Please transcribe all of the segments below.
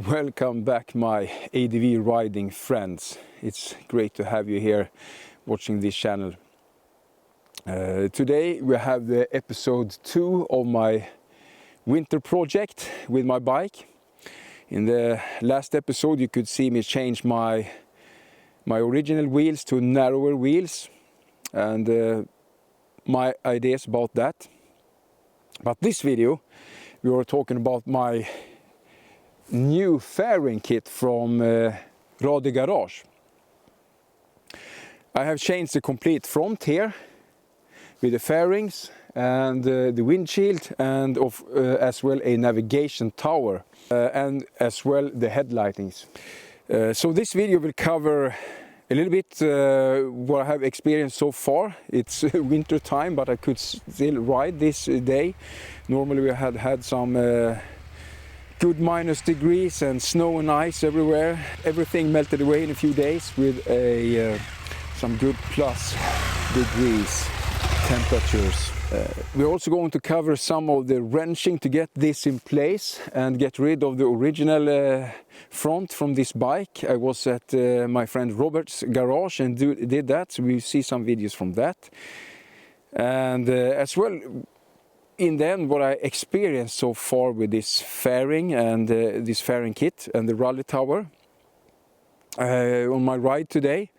Welcome back, my Adv riding friends. It's great to have you here watching this channel. Today we have the episode 2 of my winter project with my bike. In the last episode you could see me change my original wheels to narrower wheels and my ideas about that. But this video we are talking about my new fairing kit from Rade Garage. I have changed the complete front here with the fairings and the windshield and as well a navigation tower and as well the headlightings. So this video will cover a little bit what I have experienced so far. It's winter time, but I could still ride this day. Normally we had some good minus degrees and snow and ice everywhere. Everything melted away in a few days with some good plus degrees temperatures. We're also going to cover some of the wrenching to get this in place and get rid of the original front from this bike. I was at my friend Robert's garage and did that, so we see some videos from that. And as well, in the end, what I experienced so far with this fairing and this fairing kit and the rally tower on my ride today.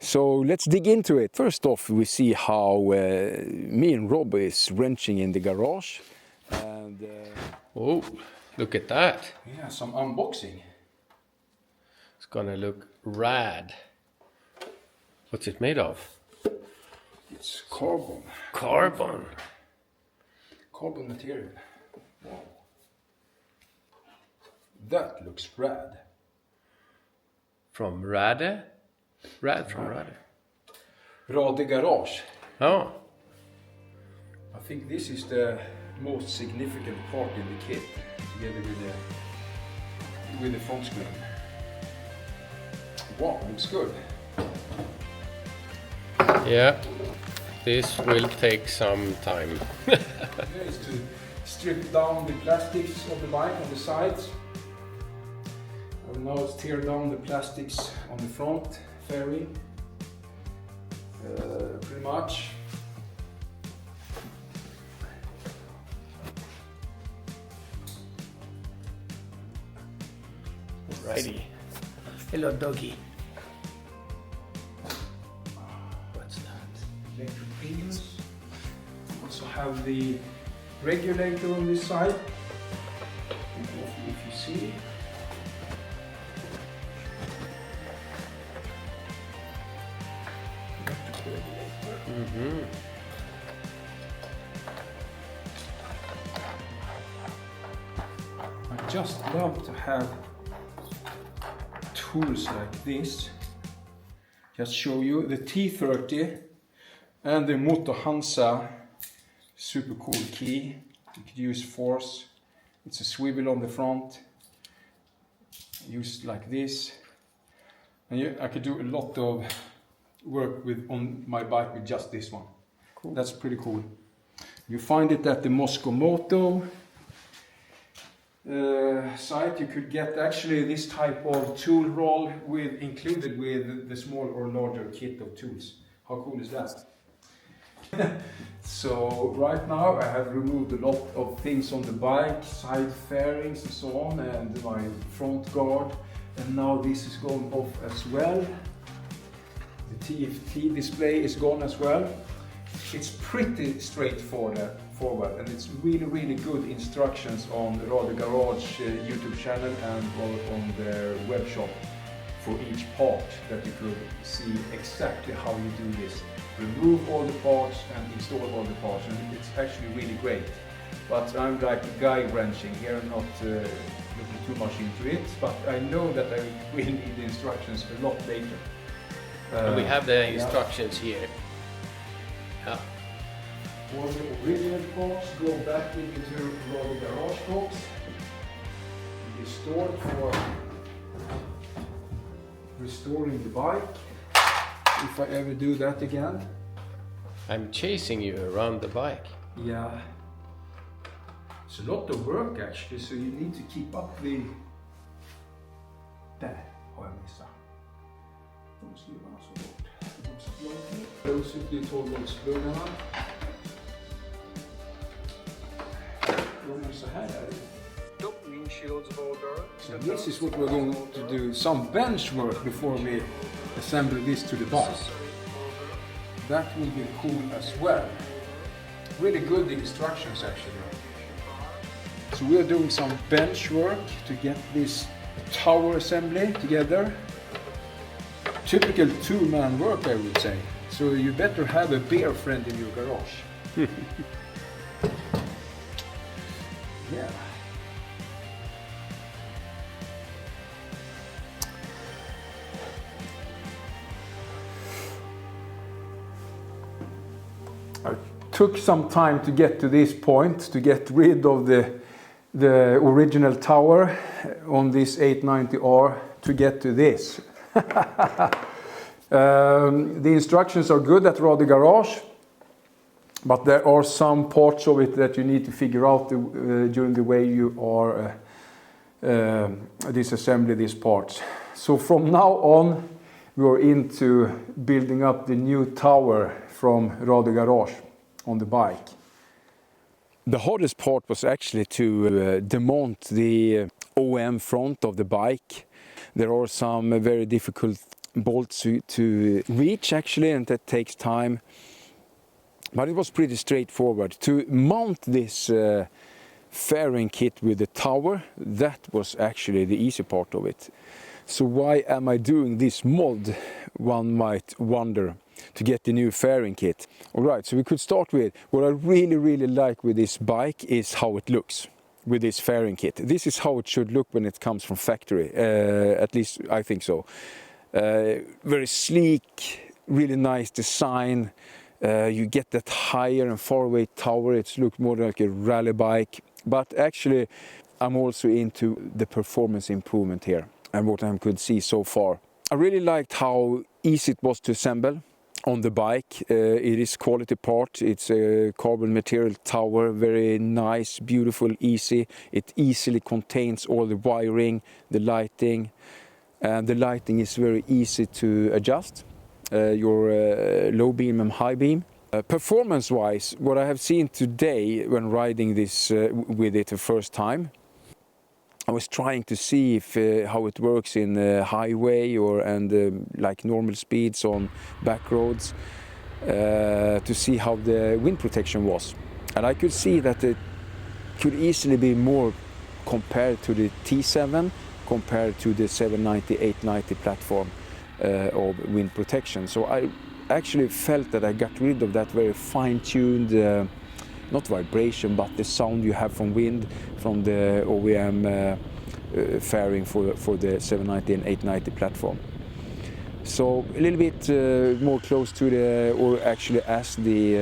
So let's dig into it. First off, we see how me and Rob is wrenching in the garage. And oh, look at that. yeah, some unboxing. It's gonna look rad. What's it made of? It's carbon. Carbon. Carbon material. Wow. That looks rad. From Rade? Rad from Rade. Rade Garage. Oh. I think this is the most significant part in the kit, together with the front screen. Wow, looks good. Yeah. This will take some time. Is to strip down the plastics of the bike on the sides. And now let's tear down the plastics on the front fairing. Pretty much. Alrighty. Hello, doggy. What's that? Electric pinions. Also have the regulator on this side. If you see. Mm-hmm. I just love to have tools like this. Just show you the T30 and the Moto Hansa, super cool key. You could use force. It's a swivel on the front. Used like this. And I could do a lot of work on my bike with just this one. Cool. That's pretty cool. You find it at the Moscow Moto site. You could get actually this type of tool roll included with the small or larger kit of tools. How cool is that? So right now I have removed a lot of things on the bike, side fairings and so on, and my front guard, and now this is going off as well. The TFT display is gone as well. It's pretty straightforward and it's really good instructions on the Rade Garage YouTube channel and on their web shop for each part, that you could see exactly how you do this. Remove all the parts and install all the parts, and it's actually really great. But I'm like a guy wrenching here, not looking too much into it, but I know that I will need the instructions a lot later. And we have the instructions here. Yeah. All the original parts go back into the Rade Garage box. Be stored for restoring the bike, if I ever do that again. I'm chasing you around the bike. Yeah. It's a lot of work actually, so you need to keep up the Där har jag missat. De skruvarna så bort. Lås ut de 12-voltspluggarna. Så här är det. So this is what we're going to do some bench work before we assemble this to the bike. That will be cool as well. Really good instructions actually. So we are doing some bench work to get this tower assembly together. Typical two-man work, I would say. So you better have a beer friend in your garage. Yeah. I took some time to get to this point, to get rid of the original tower on this 890R to get to this. The instructions are good at Rade Garage, but there are some parts of it that you need to figure out during the way you are disassembling these parts. So from now on we are into building up the new tower from Rade Garage on the bike. The hardest part was actually to demount the OM front of the bike. There are some very difficult bolts to reach actually, and that takes time. But it was pretty straightforward. To mount this fairing kit with the tower, that was actually the easy part of it. So why am I doing this mod, one might wonder, to get the new fairing kit? Alright, so we could start with what I really like with this bike is how it looks with this fairing kit. This is how it should look when it comes from factory, at least I think so. Very sleek, really nice design. You get that higher and far away tower. It's looked more like a rally bike, but actually I'm also into the performance improvement here and what I could see so far. I really liked how easy it was to assemble on the bike. It is quality part. It's a carbon material tower, very nice, beautiful, easy. It easily contains all the wiring, the lighting, and the lighting is very easy to adjust. Your low beam and high beam. Performance wise, what I have seen today when riding this with it the first time, I was trying to see if how it works in highway and like normal speeds on back roads, to see how the wind protection was, and I could see that it could easily be more compared to the T7 compared to the 790 890 platform of wind protection. So I actually felt that I got rid of that very fine-tuned not vibration, but the sound you have from wind from the OEM fairing for the 790 and 890 platform. So a little bit more close to the, or actually as the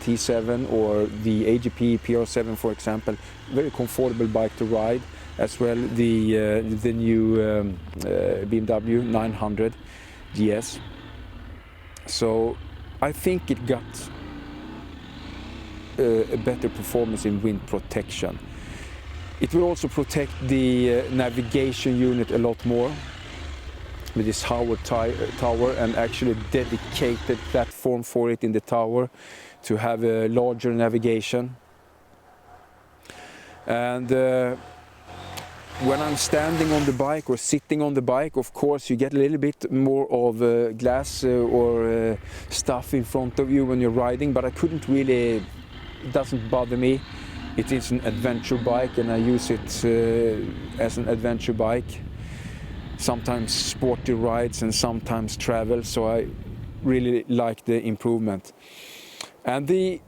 T7 or the AGP PR7 for example. Very comfortable bike to ride. As well the new BMW 900 GS. So I think it got a better performance in wind protection. It will also protect the navigation unit a lot more with this tower and actually dedicated platform for it in the tower to have a larger navigation. And when I'm standing on the bike or sitting on the bike, of course you get a little bit more of glass or stuff in front of you when you're riding, but I couldn't really. It doesn't bother me. It is an adventure bike and I use it as an adventure bike. Sometimes sporty rides and sometimes travel, so I really like the improvement. And the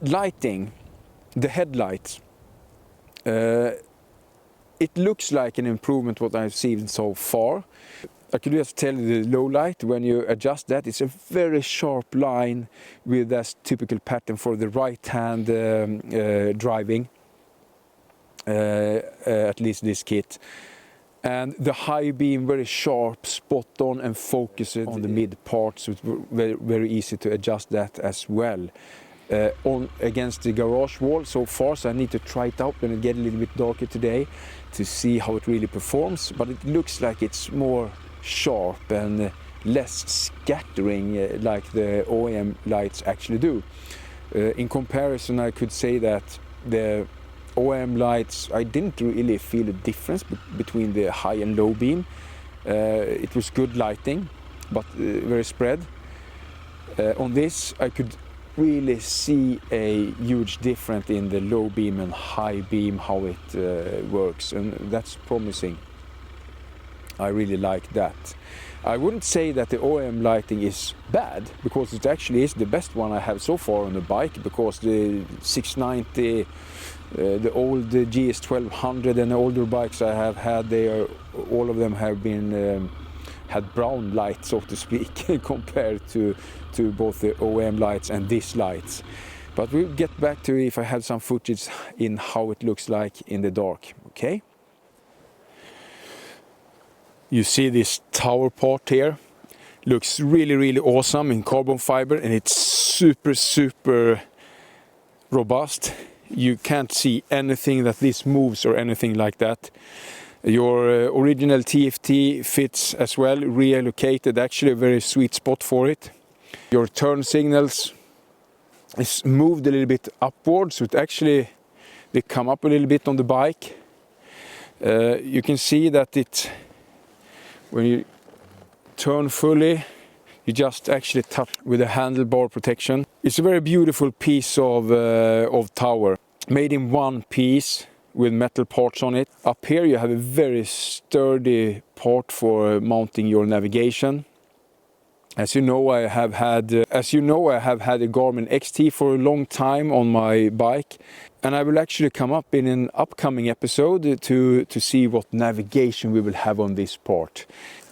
lighting, the headlights, it looks like an improvement what I've seen so far. I could just tell you the low light, when you adjust that, it's a very sharp line with that typical pattern for the right hand driving, at least this kit. And the high beam very sharp, spot on and focused on the mid part, so it's very easy to adjust that as well. on against the garage wall so far, so I need to try it out when it get a little bit darker today to see how it really performs. But it looks like it's more sharp and less scattering like the OEM lights actually do. In comparison, I could say that the OEM lights, I didn't really feel a difference between the high and low beam. It was good lighting, but very spread. On this, I could really see a huge difference in the low beam and high beam, how it works, and that's promising. I really like that. I wouldn't say that the OEM lighting is bad, because it actually is the best one I have so far on the bike, because the 690, the old GS 1200 and the older bikes I have had, all of them have been had brown light, so to speak, compared to both the OEM lights and these lights. But we'll get back to if I have some footage in how it looks like in the dark, okay? You see this tower part here, looks really awesome in carbon fiber, and it's super robust. You can't see anything that this moves or anything like that. Your original TFT fits as well, reallocated, actually a very sweet spot for it. Your turn signals is moved a little bit upwards, so it actually, they come up a little bit on the bike. You can see that when you turn fully, you just actually touch with a handlebar protection. It's a very beautiful piece of tower, made in one piece with metal parts on it. Up here you have a very sturdy part for mounting your navigation. As you know, I have had a Garmin XT for a long time on my bike, and I will actually come up in an upcoming episode to see what navigation we will have on this part.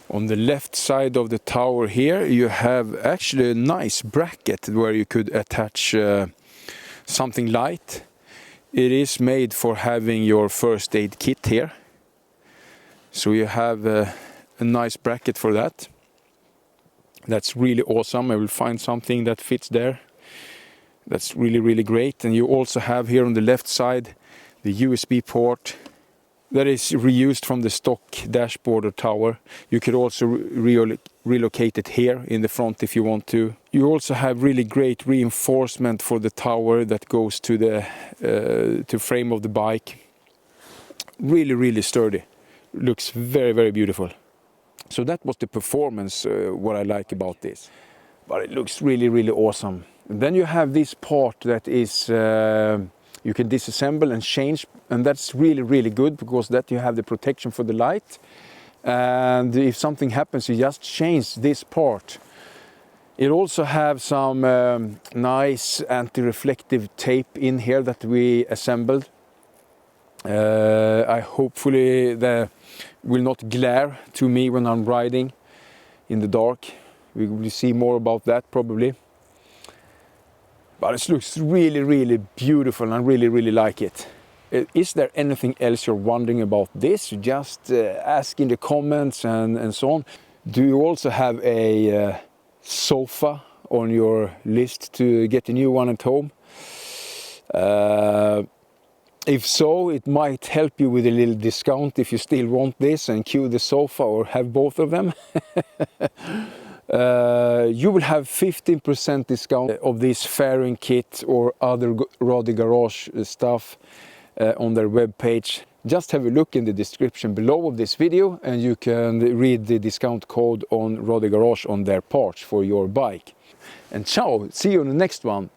On the left side of the tower here, you have actually a nice bracket where you could attach something light. It is made for having your first aid kit here. So you have a nice bracket for that. That's really awesome. I will find something that fits there. That's really great. And you also have here on the left side the USB port that is reused from the stock dashboard or tower. You could also relocate it here in the front if you want to. You also have really great reinforcement for the tower that goes to the frame of the bike. Really sturdy. Looks very beautiful. So that was the performance, what I like about this. But it looks really awesome. And then you have this part that is you can disassemble and change, and that's really good, because that you have the protection for the light, and if something happens you just change this part. It also have some nice anti-reflective tape in here that we assembled. I hopefully they will not glare to me when I'm riding in the dark. We will see more about that probably. But it looks really beautiful, and I really like it. Is there anything else you're wondering about this? Just ask in the comments and so on. Do you also have a sofa on your list to get a new one at home? If so, it might help you with a little discount if you still want this and queue the sofa or have both of them. You will have 15% discount of this fairing kit or other Rade Garage stuff on their webpage. Just have a look in the description below of this video, and you can read the discount code on Rade Garage on their parts for your bike. And ciao, see you on the next one.